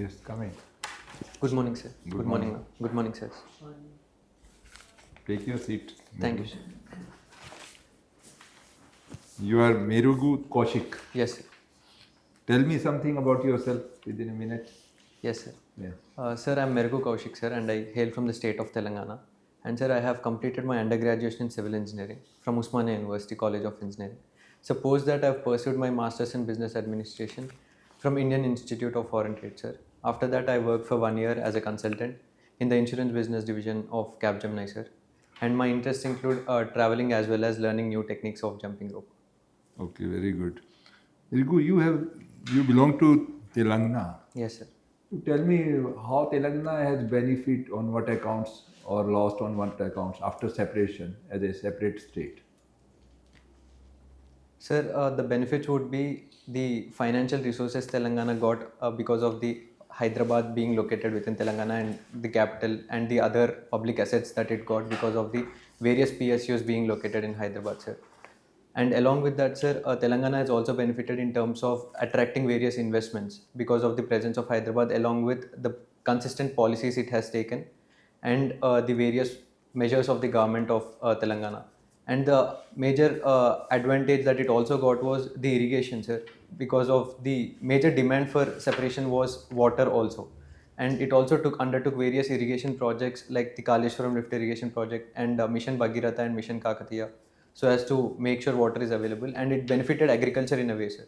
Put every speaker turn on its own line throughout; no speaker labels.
Yes, come in.
Good morning, sir.
Good morning.
Ma'am. Good morning, sir.
Take your seat.
Thank you, sir.
You are Merugu Kaushik.
Yes, sir.
Tell me something about yourself within a minute.
Yes, sir.
Yes.
Sir, I'm Merugu Kaushik, sir, and I hail from the state of Telangana. And sir, I have completed my undergraduate in civil engineering from Usmania University College of Engineering. Suppose that I've pursued my master's in business administration from Indian Institute of Foreign Trade, sir. After that, I worked for 1 year as a consultant in the insurance business division of Capgemini, sir. And my interests include traveling as well as learning new techniques of jumping rope.
Okay, very good. Merugu, you belong to Telangana.
Yes, sir.
Tell me how Telangana has benefit on what accounts or lost on what accounts after separation as a separate state.
Sir, the benefits would be the financial resources Telangana got because of the Hyderabad being located within Telangana and the capital and the other public assets that it got because of the various PSUs being located in Hyderabad, sir. And along with that, sir, Telangana has also benefited in terms of attracting various investments because of the presence of Hyderabad, along with the consistent policies it has taken and the various measures of the government of Telangana. And the major advantage that it also got was the irrigation, sir, because of the major demand for separation was water also. And it also undertook various irrigation projects like the Kaleshwaram Lift Irrigation Project and Mission Bhagirath and Mission Kakatiya, so as to make sure water is available, and it benefited agriculture in a way, sir.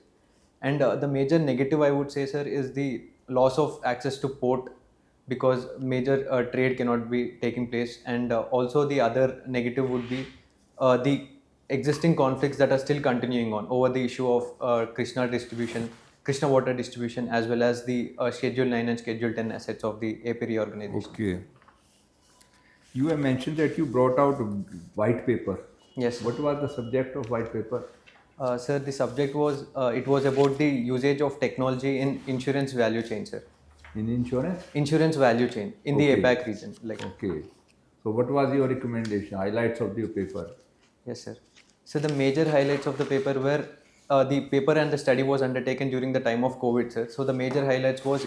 And the major negative I would say, sir, is the loss of access to port because major trade cannot be taking place, and also the other negative would be the existing conflicts that are still continuing on over the issue of Krishna water distribution, as well as the Schedule 9 and Schedule 10 assets of the AP reorganization.
Okay. You have mentioned that you brought out a white paper.
Yes, sir.
What was the subject of white paper?
Sir, the subject was it was about the usage of technology in insurance value chain, sir.
In insurance?
Insurance value chain in the APAC region.
Okay. So what was your recommendation, highlights of the paper?
Yes, sir. So the major highlights of the paper were the paper and the study was undertaken during the time of COVID, sir. So the major highlights was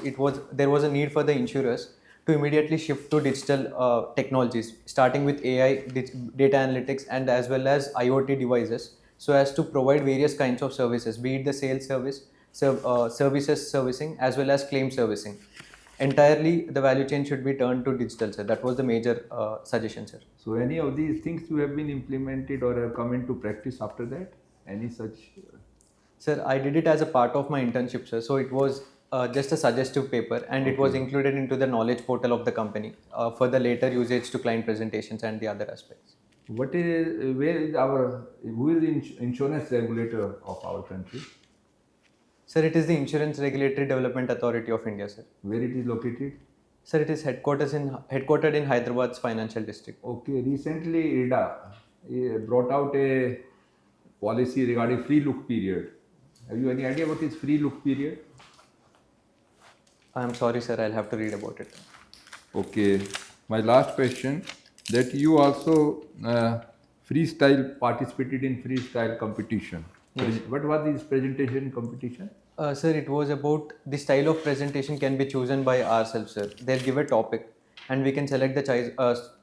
there was a need for the insurers to immediately shift to digital technologies, starting with AI, data analytics, and as well as IoT devices, so as to provide various kinds of services, be it the sales service, services servicing, as well as claim servicing. Entirely, the value chain should be turned to digital, sir. That was the major suggestion, sir.
So any of these things you have been implemented or have come into practice after that? Any such?
Sir, I did it as a part of my internship, sir. So it was just a suggestive paper, and it was included into the knowledge portal of the company for the later usage to client presentations and the other aspects.
Who is the insurance regulator of our country?
Sir, it is the Insurance Regulatory Development Authority of India, sir.
Where it is located?
Sir, it is headquartered in Hyderabad's financial district.
Okay, recently IDA brought out a policy regarding free look period. Have you any idea what is free look period?
I am sorry, sir. I'll have to read about it.
Okay, my last question, that you also participated in freestyle competition.
Yes.
What was this presentation competition?
Sir, it was about the style of presentation can be chosen by ourselves, sir. They'll give a topic and we can select the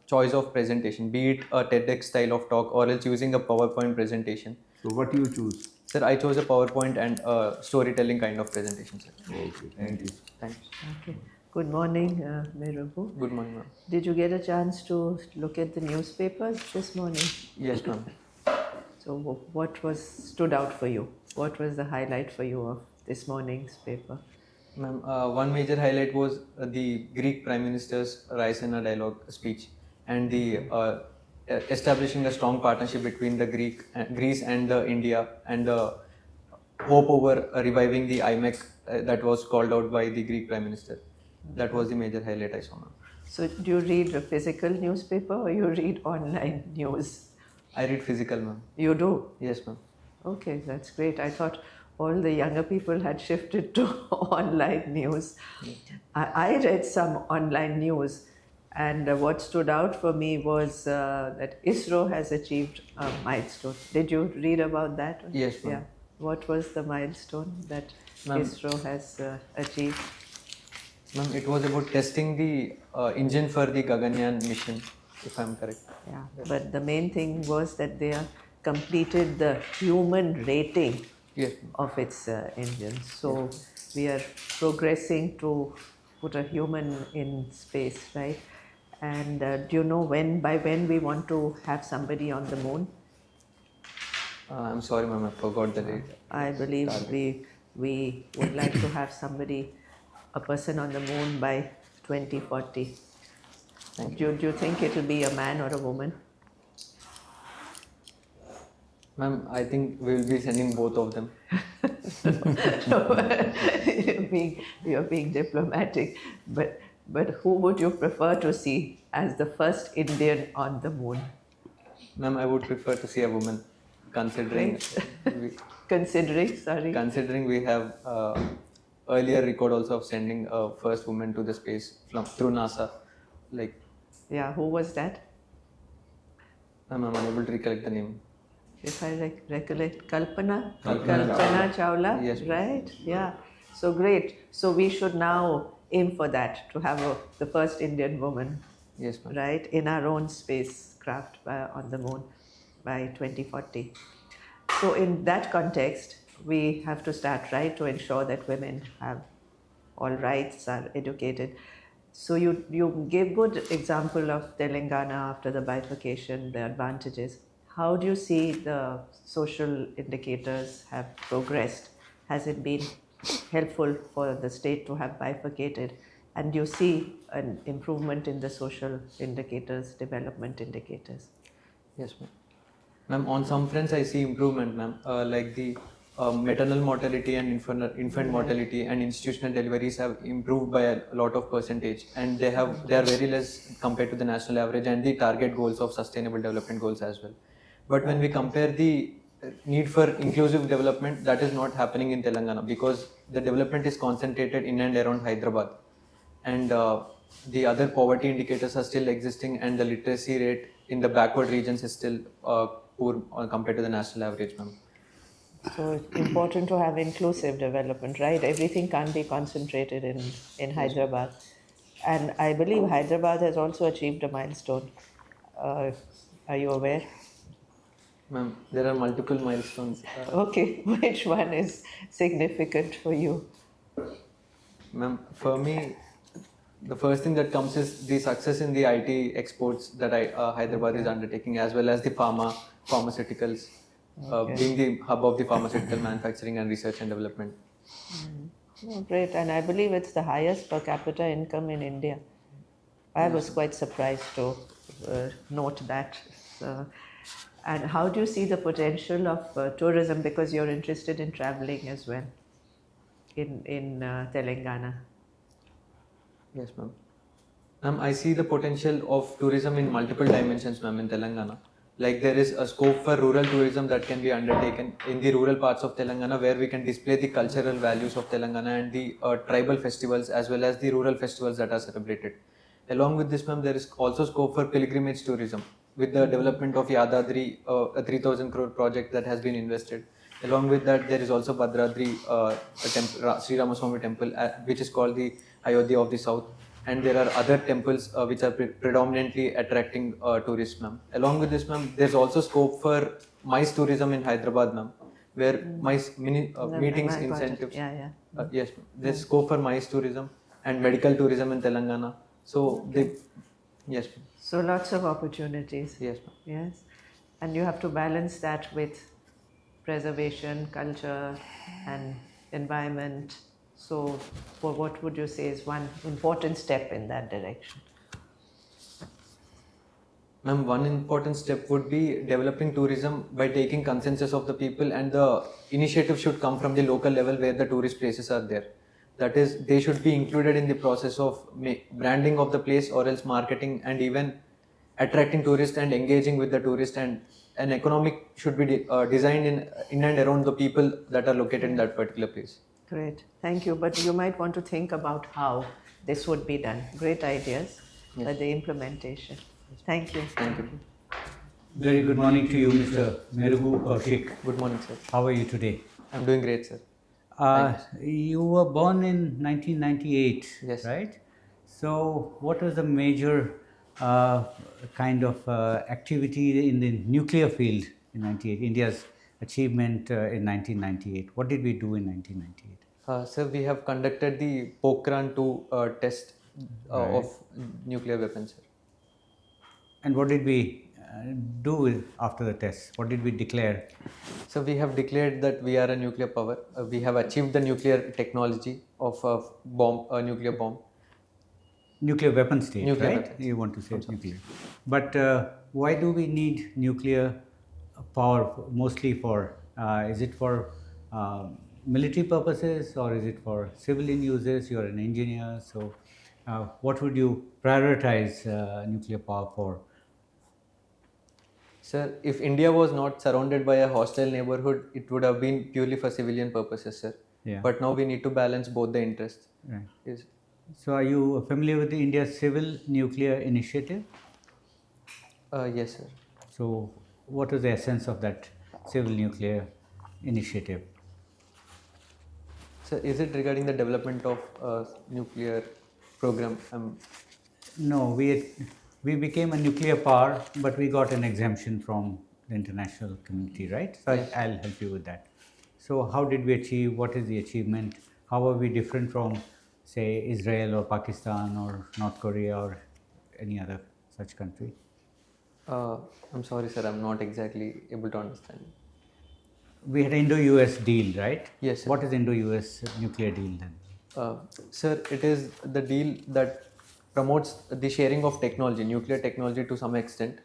choice of presentation, be it a TEDx style of talk or else using a PowerPoint presentation.
So what you choose?
Sir, I chose a PowerPoint and storytelling kind of presentation, sir.
Okay, thank you.
Thanks.
Okay. Good morning, Merugu.
Good morning, ma'am.
Did you get a chance to look at the newspapers this morning?
Yes, ma'am.
So what stood out for you? What was the highlight for you of this morning's paper?
Ma'am, one major highlight was the Greek Prime Minister's Raisina dialogue speech and the establishing a strong partnership between the Greece and the India, and the hope over reviving the IMEC that was called out by the Greek Prime Minister. That was the major highlight I saw, ma'am.
So do you read a physical newspaper or you read online news?
I read physical, ma'am.
You do?
Yes, ma'am.
Okay, that's great. I thought all the younger people had shifted to online news. I read some online news, and what stood out for me was that ISRO has achieved a milestone. Did you read about that?
Yes, ma'am.
Yeah. What was the milestone that
Ma'am.
ISRO has achieved?
Ma'am, it was about testing the engine for the Gaganyaan mission, if I'm correct.
Yeah, but the main thing was that they are completed the human rating
Yes, ma'am.
of its engines. So we are progressing to put a human in space, right? And do you know by when we want to have somebody on the moon?
I'm sorry, ma'am, I forgot the date.
I believe
Target.
we would like to have a person on the moon by 2040.
Thank
Do you think it will be a man or a woman?
Ma'am, I think we will be sending both of them.
You're being diplomatic, but who would you prefer to see as the first Indian on the moon?
Ma'am, I would prefer to see a woman, considering we,
Considering,
we have earlier record also of sending a first woman to the space through NASA. Like,
yeah, who was that?
ma'am, I'm unable to recollect the name.
If I recollect, Kalpana
Kalpana
Chawla,
Yes, ma'am.
right? Yeah. So great. So we should now aim for that to have the first Indian woman,
Yes, ma'am.
right, in our own spacecraft on the moon by 2040. So in that context, we have to start, right, to ensure that women have all rights, are educated. So you gave good example of Telangana after the bifurcation, the advantages. How do you see the social indicators have progressed? Has it been helpful for the state to have bifurcated? And do you see an improvement in the social indicators, development indicators?
Yes, ma'am. Ma'am, on some fronts I see improvement, ma'am. Like the maternal mortality and infant mortality and institutional deliveries have improved by a lot of percentage, and they are very less compared to the national average and the target goals of sustainable development goals as well. But when we compare the need for inclusive development, that is not happening in Telangana because the development is concentrated in and around Hyderabad, and the other poverty indicators are still existing, and the literacy rate in the backward regions is still poor compared to the national average, ma'am.
So it's important to have inclusive development, right? Everything can't be concentrated in Hyderabad. And I believe Hyderabad has also achieved a milestone. Uh, are you aware?
Ma'am, there are multiple milestones.
Okay, which one is significant for you?
Ma'am, for me, the first thing that comes is the success in the IT exports that Hyderabad is undertaking, as well as the pharmaceuticals, being the hub of the pharmaceutical manufacturing and research and development.
Oh, great. And I believe it's the highest per capita income in India. I was quite surprised to note that. So, and how do you see the potential of tourism, because you're interested in traveling as well in Telangana?
Yes, ma'am. Ma'am, I see the potential of tourism in multiple dimensions, ma'am, in Telangana. Like there is a scope for rural tourism that can be undertaken in the rural parts of Telangana, where we can display the cultural values of Telangana and the tribal festivals as well as the rural festivals that are celebrated. Along with this, ma'am, there is also scope for pilgrimage tourism with the development of Yadadri, a 3,000 crore project that has been invested. Along with that, there is also Bhadradri, a temple, Sri Ramaswamy temple, which is called the Ayodhya of the South, and there are other temples which are predominantly attracting tourists, ma'am. Along with this, ma'am, there's also scope for MICE tourism in Hyderabad, ma'am, where MICE meetings, incentives.
Yeah.
Yes, ma'am. There's scope for MICE tourism and medical tourism in Telangana. So yes, ma'am.
So lots of opportunities.
Yes, ma'am.
Yes. And you have to balance that with preservation, culture, and environment. So, what would you say is one important step in that direction?
Ma'am, one important step would be developing tourism by taking consensus of the people, and the initiative should come from the local level where the tourist places are there. That is, they should be included in the process of branding of the place, or else marketing, and even attracting tourists and engaging with the tourist, and an economic should be designed in and around the people that are located in that particular place.
Great, thank you. But you might want to think about how this would be done. Great ideas, but the implementation. Thank you.
Thank you.
Very good morning to you, Mr. Merugu Kaushik.
Good morning, sir.
How are you today?
I'm doing great, sir.
You were born in 1998,
Yes.
right? So, what was the major kind of activity in the nuclear field in 98? India's achievement in 1998. What did we do in 1998?
Sir, we have conducted the Pokhran 2 test
Right.
of nuclear weapons, sir.
And what did we do after the test? What did we declare?
So we have declared that we are a nuclear power. We have achieved the nuclear technology of a bomb, a nuclear bomb,
Nuclear weapon state,
nuclear
right?
weapons.
You want to say
I'm sorry.
nuclear. But why do we need nuclear power mostly for? Is it for military purposes or is it for civilian uses? You're an engineer, so what would you prioritize nuclear power for?
Sir, if India was not surrounded by a hostile neighborhood, it would have been purely for civilian purposes, sir.
Yeah.
But now we need to balance both the interests.
Right.
Is
So, are you familiar with the India's Civil Nuclear Initiative?
yes, sir.
So, what is the essence of that Civil Nuclear Initiative?
So is it regarding the development of nuclear program?
No, we became a nuclear power, but we got an exemption from the international community, right? So
Yes.
I'll help you with that. So how did we achieve? What is the achievement? How are we different from, say, Israel or Pakistan or North Korea or any other such country?
I'm sorry, sir. I'm not exactly able to understand.
We had Indo-US deal, right?
Yes, sir.
What is Indo-US nuclear deal then?
Sir, it is the deal that promotes the sharing of technology, nuclear technology to some extent.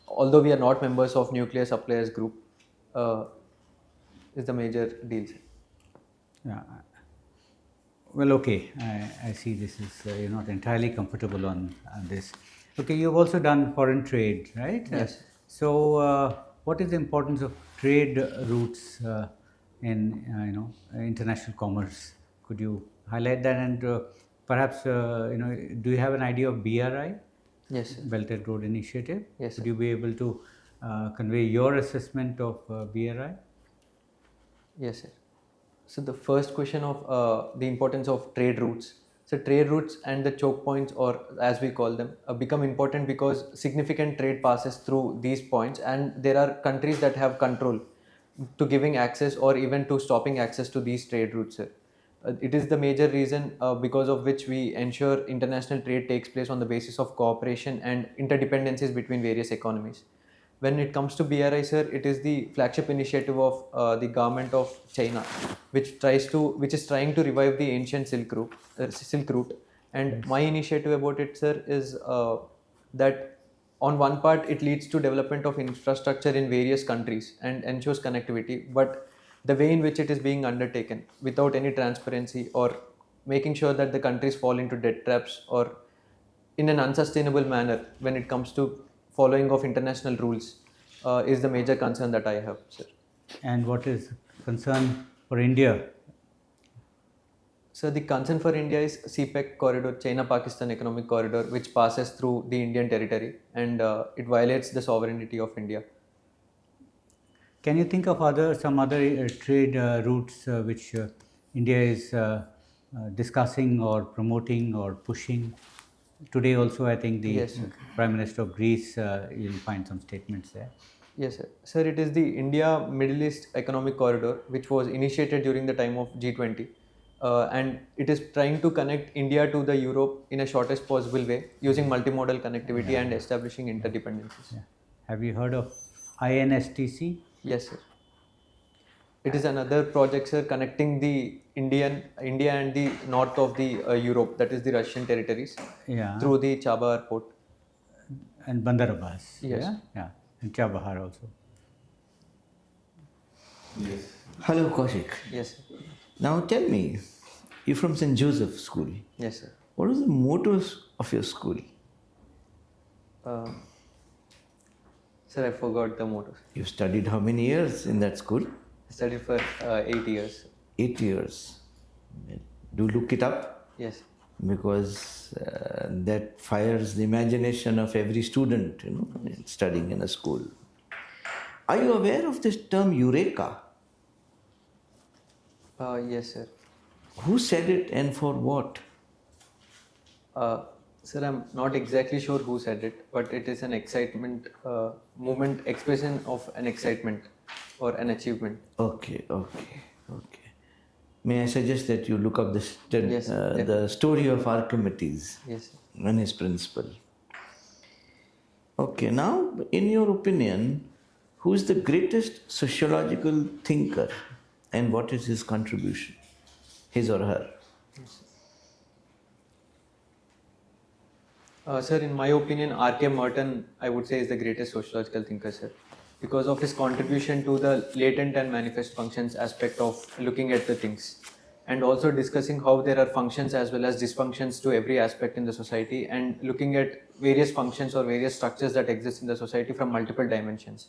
Although we are not members of nuclear suppliers group, uh, is the major deal, sir.
Yeah. Well, okay. I see this is you're not entirely comfortable on this. Okay, you've also done foreign trade, right?
Yes.
So, what is the importance of trade routes in international commerce? Could you highlight that and perhaps do you have an idea of BRI,
Yes, sir.
Belt and Road Initiative?
Yes,
Could
sir.
you be able to convey your assessment of BRI?
Yes, sir. So the first question of the importance of trade routes. So trade routes and the choke points, or as we call them, become important because significant trade passes through these points, and there are countries that have control to giving access or even to stopping access to these trade routes, sir. It is the major reason because of which we ensure international trade takes place on the basis of cooperation and interdependencies between various economies. When it comes to BRI, sir, it is the flagship initiative of the government of China, which is trying to revive the ancient Silk Route. And my initiative about it, sir, is that on one part it leads to development of infrastructure in various countries and ensures connectivity, but the way in which it is being undertaken without any transparency or making sure that the countries fall into debt traps or in an unsustainable manner when it comes to following of international rules is the major concern that I have, sir.
And what is concern for India?
So the concern for India is CPEC corridor, China-Pakistan Economic Corridor, which passes through the Indian territory, and it violates the sovereignty of India.
Can you think of some other trade routes which India is discussing or promoting or pushing? Today also, I think the
Yes, sir.
Prime Minister of Greece, you'll find some statements there.
Yes, sir. Sir, it is the India Middle East Economic Corridor, which was initiated during the time of G20. And it is trying to connect India to the Europe in a shortest possible way using multimodal connectivity and establishing interdependencies.
Yeah. Have you heard of INSTC?
Yes, sir. It is another project, sir, connecting the India and the north of the Europe, that is the Russian territories,
Yeah.
through the Chabahar port.
And Bandar Abbas.
Yes.
Yeah. Yeah. And Chabahar also.
Hello, Kaushik.
Yes, sir.
Now tell me, you're from St. Joseph School.
Yes, sir.
What was the motto of your school?
Uh, Sir, I forgot the motto.
You studied how many years in that school?
I studied for 8 years.
8 years. Do look it up
Yes.
because that fires the imagination of every student, studying in a school. Are you aware of this term Eureka?
Yes, sir.
Who said it and for what?
Sir, I'm not exactly sure who said it, but it is an excitement movement, expression of an excitement or an achievement.
Okay, okay, okay. May I suggest that you look up
Yes,
the
definitely.
story of Archimedes
Yes, sir.
and his principle? Okay, now, in your opinion, who is the greatest sociological thinker and what is his contribution? His or her?
Sir, in my opinion, R.K. Merton, I would say, is the greatest sociological thinker, sir, because of his contribution to the latent and manifest functions aspect of looking at the things, and also discussing how there are functions as well as dysfunctions to every aspect in the society, and looking at various functions or various structures that exist in the society from multiple dimensions.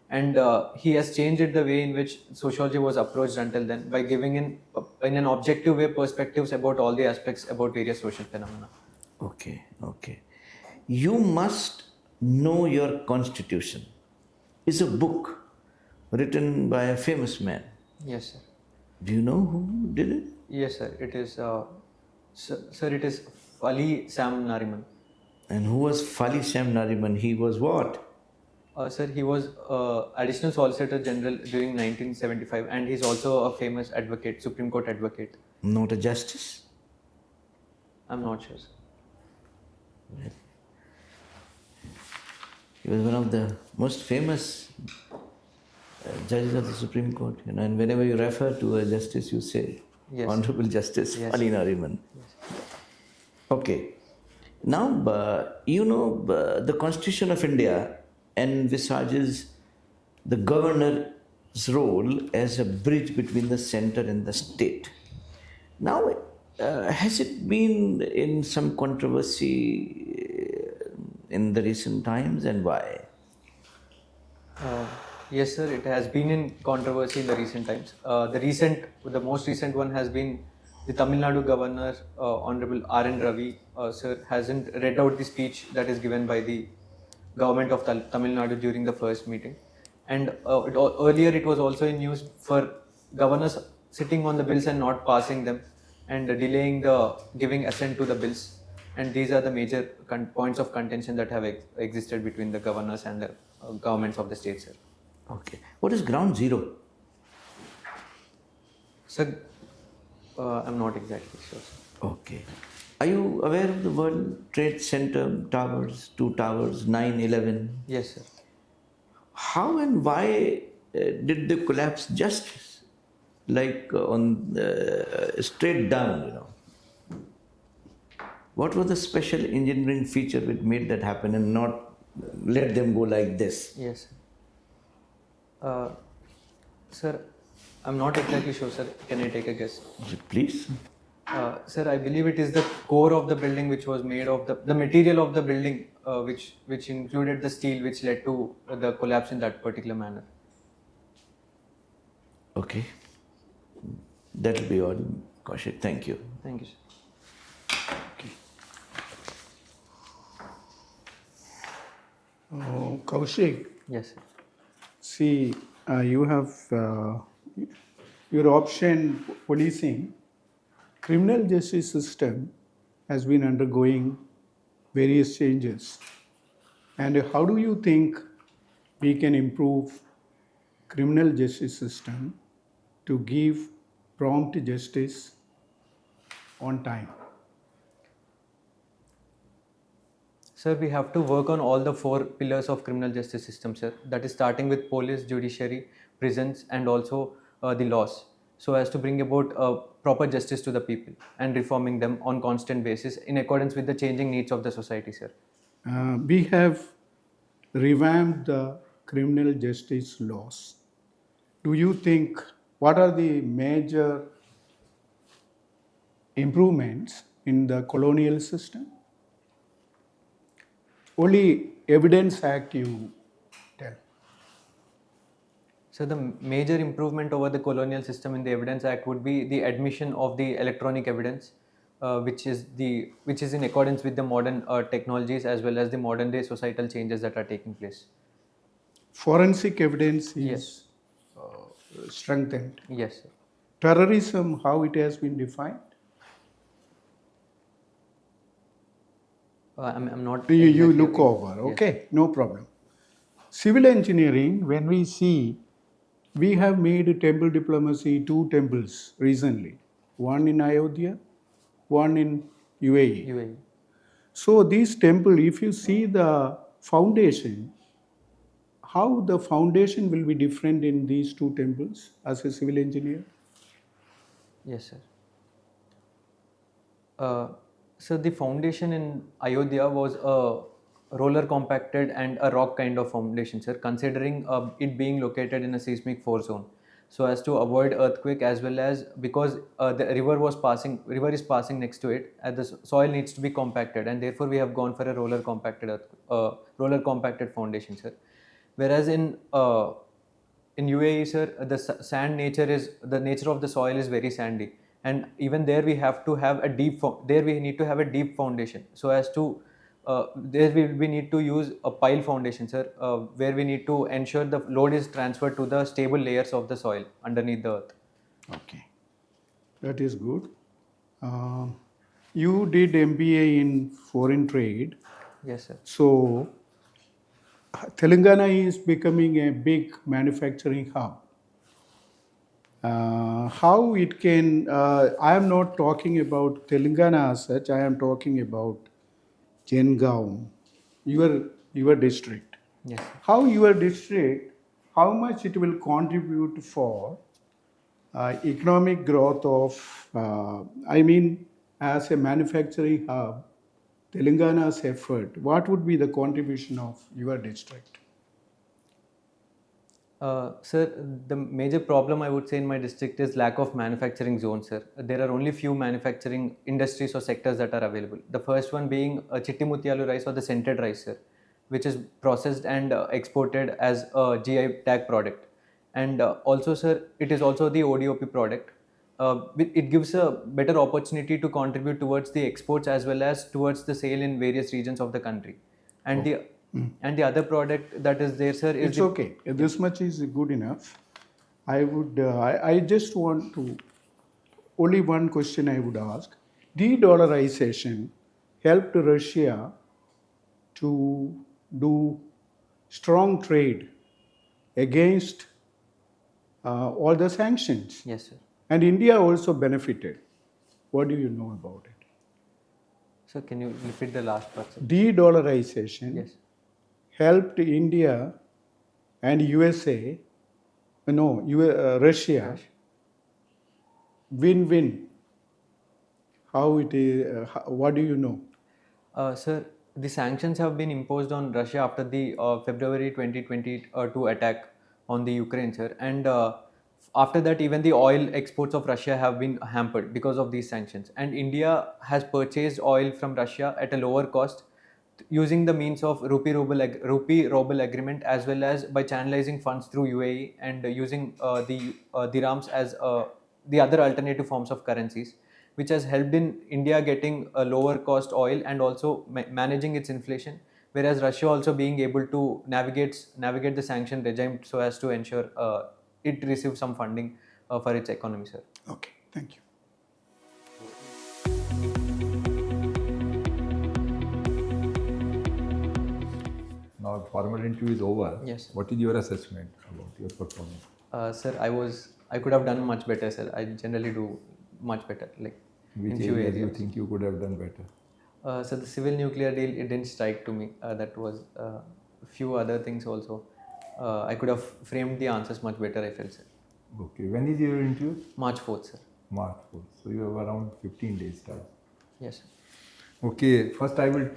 And he has changed the way in which sociology was approached until then by giving in an objective way perspectives about all the aspects about various social phenomena.
Okay, okay. You must know your constitution. Is a book written by a famous man.
Yes, sir.
Do you know who did it?
Yes, sir. It is, sir. It is Ali Sam Nariman.
And who was Fali Sam Nariman? He was what?
Sir, he was additional Solicitor General during 1975, and he's also a famous advocate, Supreme Court advocate.
Not a justice?
I'm not sure, sir.
He was one of the most famous judges of the Supreme Court. You know, and whenever you refer to a justice, you say,
Yes.
Honorable Justice
Yes.
Ali Nariman. Okay. Now, the Constitution of India envisages the governor's role as a bridge between the center and the state. Now, has it been in some controversy in the recent times, and why?
Yes, sir. It has been in controversy in the recent times. The most recent one has been the Tamil Nadu Governor, Honorable R.N. Ravi, sir, hasn't read out the speech that is given by the government of Tamil Nadu during the first meeting. And earlier it was also in news for governors sitting on the bills and not passing them, and delaying the giving assent to the bills. And these are the major points of contention that have existed between the governors and the governments of the states, sir.
Okay. What is ground zero?
Sir, I'm not exactly sure, sir.
Okay. Are you aware of the World Trade Center towers, two towers, 9/11?
Yes, sir.
How and why did they collapse just like on straight down, you know? What was the special engineering feature which made that happen and not let them go like this?
Yes, sir. Sir, I'm not exactly sure, sir. Can I take a guess?
Please.
Sir, I believe it is the core of the building which was made of the material of the building, which included the steel, which led to the collapse in that particular manner.
Okay. That'll be all, Kaushik. Thank you.
Thank you, sir.
Kaushik,
Yes, sir.
see, you have your option policing. Criminal justice system has been undergoing various changes. And how do you think we can improve criminal justice system to give prompt justice on time?
Sir, we have to work on all the 4 pillars of criminal justice system, sir. That is starting with police, judiciary, prisons, and also the laws, so as to bring about proper justice to the people and reforming them on constant basis in accordance with the changing needs of the society, sir.
We have revamped the criminal justice laws. Do you think what are the major improvements in the colonial system? Only Evidence Act you tell.
So the major improvement over the colonial system in the Evidence Act would be the admission of the electronic evidence, which is in accordance with the modern technologies as well as the modern day societal changes that are taking place.
Forensic evidence is
Yes.
strengthened.
Yes, sir.
terrorism, how it has been defined?
I'm not
You
exactly
look over,
Yes.
okay, no problem. Civil engineering, when we see, we have made temple diplomacy 2 temples recently, one in Ayodhya, one in UAE.
UAE.
So this temple, if you see the foundation, how the foundation will be different in these 2 temples as a civil engineer?
Yes, sir. So the foundation in Ayodhya was a roller compacted and a rock kind of foundation, sir, considering it being located in a seismic force zone, so as to avoid earthquake, as well as because the river is passing next to it, and the soil needs to be compacted, and therefore we have gone for a roller compacted foundation, sir. Whereas in UAE, sir, the sand nature is the nature of the soil is very sandy, and even there we have to have a there we need to have a deep foundation, so as to we need to use a pile foundation, sir, where we need to ensure the load is transferred to the stable layers of the soil underneath the earth.
Okay, that is good. You did MBA in foreign trade.
Yes, sir.
So Telangana is becoming a big manufacturing hub. How it can, I am not talking about Telangana as such, I am talking about Jengaon, your district.
Yes, sir.
How your district, how much it will contribute for economic growth of, as a manufacturing hub, Telangana's effort, what would be the contribution of your district?
Sir, the major problem I would say in my district is lack of manufacturing zones, sir. There are only few manufacturing industries or sectors that are available. The first one being Chitti Mutyalu rice, or the scented rice, sir, which is processed and exported as a GI tag product. And also, sir, it is also the ODOP product. It gives a better opportunity to contribute towards the exports as well as towards the sale in various regions of the country. And the other product that is there, sir, is
It's okay. This much is good enough. I just want to, only one question I would ask. De-dollarization helped Russia to do strong trade against all the sanctions.
Yes, sir.
And India also benefited. What do you know about it?
So can you repeat the last part, sir?
De-dollarization
Yes.
helped India and USA, Russia,
Russia.
win-win. How it is, what do you know?
Sir, the sanctions have been imposed on Russia after the February 2022 attack on the Ukraine, sir. And after that, even the oil exports of Russia have been hampered because of these sanctions. And India has purchased oil from Russia at a lower cost using the means of rupee ruble agreement, as well as by channelizing funds through UAE and using the dirhams as the other alternative forms of currencies, which has helped in India getting a lower cost oil and also managing its inflation, whereas Russia also being able to navigate the sanction regime so as to ensure it receives some funding for its economy, sir.
Okay, thank you.
Now, formal interview is over.
Yes, sir.
What is your assessment about your performance?
Sir, I could have done much better, sir. I generally do much better, like
Which
in few
areas you
areas.
think you could have done better?
So the civil nuclear deal, it didn't strike to me. That was few other things also. I could have framed the answers much better, I felt, sir.
Okay. When is your interview?
March 4th, sir.
March 4th. So you have around 15 days time.
Yes, sir.
Okay. First, I'll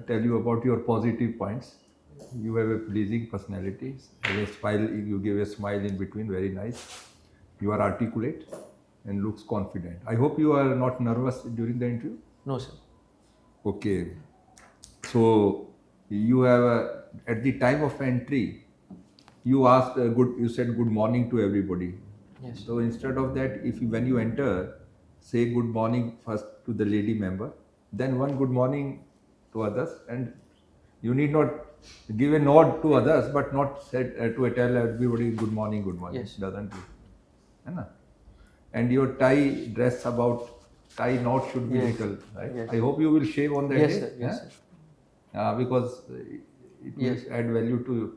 tell you about your positive points. You have a pleasing personality. Have a smile. You give a smile in between. Very nice. You are articulate and looks confident. I hope you are not nervous during the interview.
No, sir.
Okay. So you have at the time of entry, you asked you said good morning to everybody.
Yes.
So instead of that, when you enter, say good morning first to the lady member, then one good morning to others, and you need not give a nod to others, but not said to tell everybody good morning, good morning.
Yes.
Doesn't do. है ना? and your tie knot should be
Yes.
little, right?
Yes.
I hope you will shave on that
Yes,
day.
sir. Yes,
huh?
sir.
Because it will
Yes.
add value to your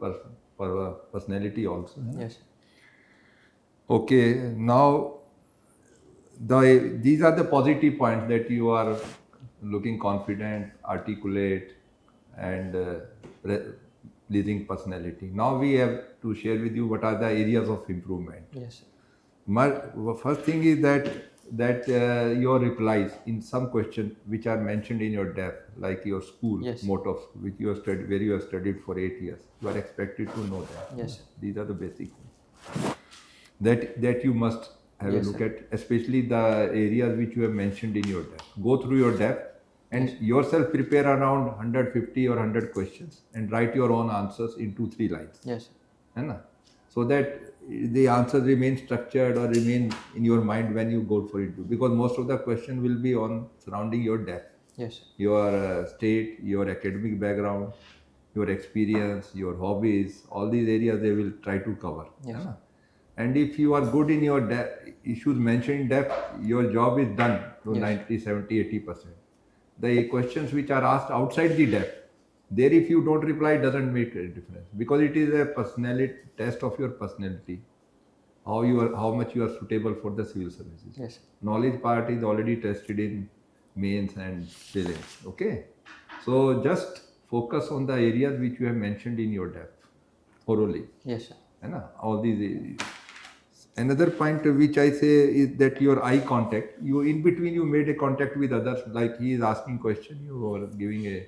personality also. huh?
Yes, sir.
Okay, now these are the positive points that you are looking confident, articulate, and pleasing personality. Now we have to share with you what are the areas of improvement.
Yes, sir.
My first thing is that your replies in some questions which are mentioned in your depth, like your school
Yes.
motto, which you have studied, where you have studied for 8 years, you are expected to know that.
Yes, sir.
These are the basic things that you must have
Yes,
a look
sir.
at, especially the areas which you have mentioned in your depth. Go through your depth and
Yes.
yourself prepare around 150 or 100 questions and write your own answers in 2-3 lines.
Yes, sir.
है ना? So that the answers remain structured or remain in your mind when you go for it. Because most of the question will be on surrounding your depth,
Yes, sir.
your state, your academic background, your experience, your hobbies, all these areas they will try to cover.
Yes.
है ना? And if you are good in your issues mentioned in depth, your job is done to
Yes.
90, 70, 80%. The questions which are asked outside the depth, there if you don't reply, it doesn't make a difference because it is a personality test of your personality, how much you are suitable for the civil services.
Yes, sir.
Knowledge part is already tested in mains and prelims. Okay, so just focus on the areas which you have mentioned in your depth thoroughly.
Yes, sir.
है ना? All these areas. Another point which I say is that your eye contact, you in between you made a contact with others, like he is asking question, you are giving a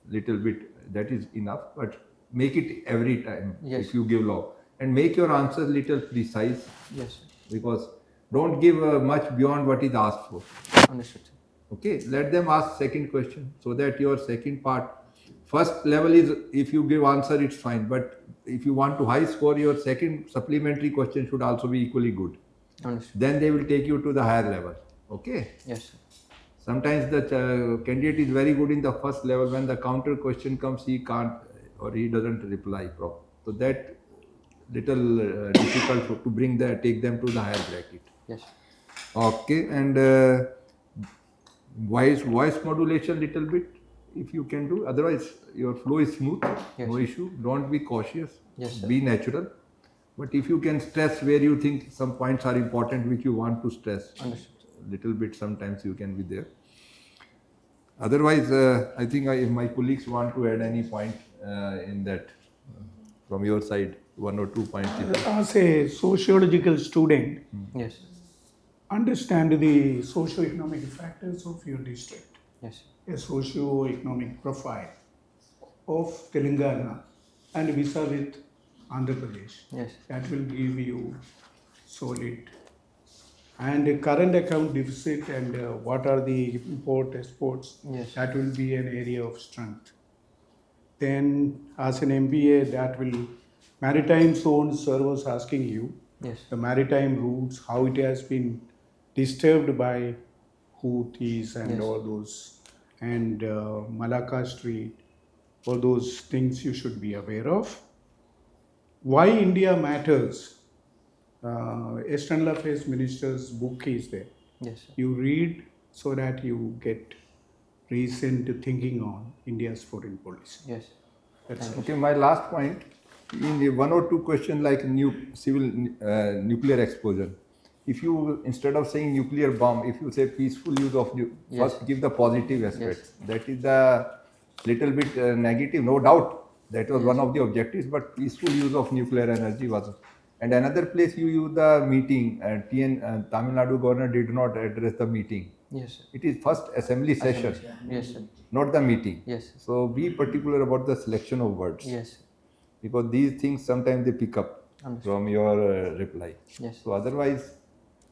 little bit, that is enough, but make it every time.
Yes.
If you give long and make your answers little precise,
Yes, sir.
because don't give much beyond what is asked for.
Understood, sir.
Okay, let them ask second question so that your second part, first level is if you give answer it's fine, but if you want to high score, your second supplementary question should also be equally good.
Understood.
Then they will take you to the higher level. Okay.
Yes, sir.
Sometimes the candidate is very good in the first level. When the counter question comes, he can't or he doesn't reply properly. So that little difficult to take them to the higher bracket.
Yes, sir.
Okay, and voice modulation little bit if you can do. Otherwise, your flow is smooth.
Yes.
No issue. Don't be cautious.
Yes, sir.
Be natural. But if you can stress where you think some points are important which you want to stress,
Understood.
little bit sometimes you can be there. Otherwise, I think if my colleagues want to add any point in that from your side, 1 or 2 points.
As a sociological student,
Yes, sir.
understand the socio-economic factors of your district,
Yes, sir.
a socio-economic profile of Telangana and vis-a-vis Andhra Pradesh.
Yes.
That will give you solid. And a current account deficit and what are the import exports,
Yes.
that will be an area of strength. Then as an MBA, that will maritime zone servers asking you
Yes.
the maritime routes, how it has been disturbed by Houthis and
Yes.
all those, and Malacca Street, all those things you should be aware of. Why India matters. External Affairs Minister's book is there.
Yes, sir.
You read so that you get recent thinking on India's foreign policy.
Yes.
That's it.
Okay, my last point, in the 1 or 2 question like nuclear exposure, if you instead of saying nuclear bomb, if you say peaceful use of
Yes.
first give the positive aspects. That is the little bit negative, no doubt. That was one of the objectives, but peaceful use of nuclear energy was. And another place you use the meeting, Tamil Nadu governor did not address the meeting.
Yes, sir.
It is first assembly session,
Yes, sir.
not the meeting.
Yes.
So be particular about the selection of words.
Yes, sir.
Because these things sometimes they pick up
Understood.
from your reply.
Yes.
So otherwise,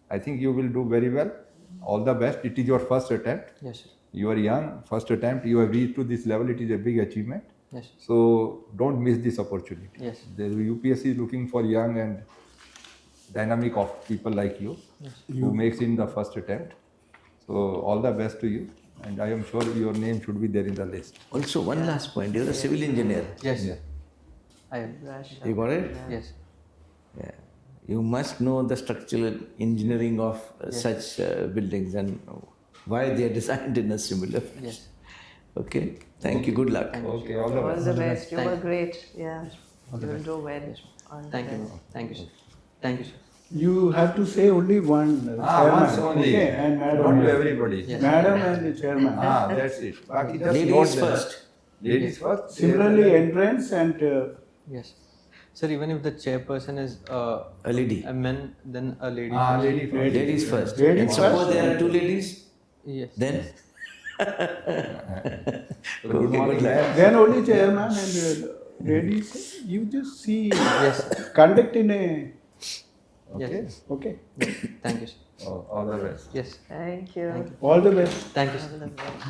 I think you will do very well. All the best. It is your first attempt.
Yes, sir.
You are young, first attempt. You have reached to this level. It is a big achievement.
Yes, sir.
So don't miss this opportunity.
Yes.
The UPSC is looking for young and dynamic of people like you who makes in the first attempt. So all the best to you. And I am sure your name should be there in the list.
Also, one last point. You're a civil engineer.
Yes,
Yeah.
sir. I am.
You got it?
Yes.
Yeah. You must know the structural engineering of such buildings and why they are designed in a similar fashion.
Yes.
Okay. Thank you. Good luck.
Okay, all the
All
best.
the best. You
Thank
were
you.
great. Yeah. You'll do well. All the
Thank you.
best.
Thank you, sir. Thank you, sir.
You have to say only one.
Once
chairman,
only.
okay, and madam.
Not to everybody.
Madam and the chairman.
That's it. Baki just
Ladies
note them.
first.
Ladies first.
Similarly, entrance and
Yes. Sir, even if the chairperson is
A lady.
a man, then a lady.
Lady first.
Ladies first.
Ladies
And suppose
first.
there are two ladies,
Yes.
then
Good morning.
then only chairman and ladies. You just see
Yes.
conduct in a.
Yes.
Okay.
Yes. Thank you, sir.
All the best.
Yes.
Thank you.
All the best.
Thank you, sir.
All the best.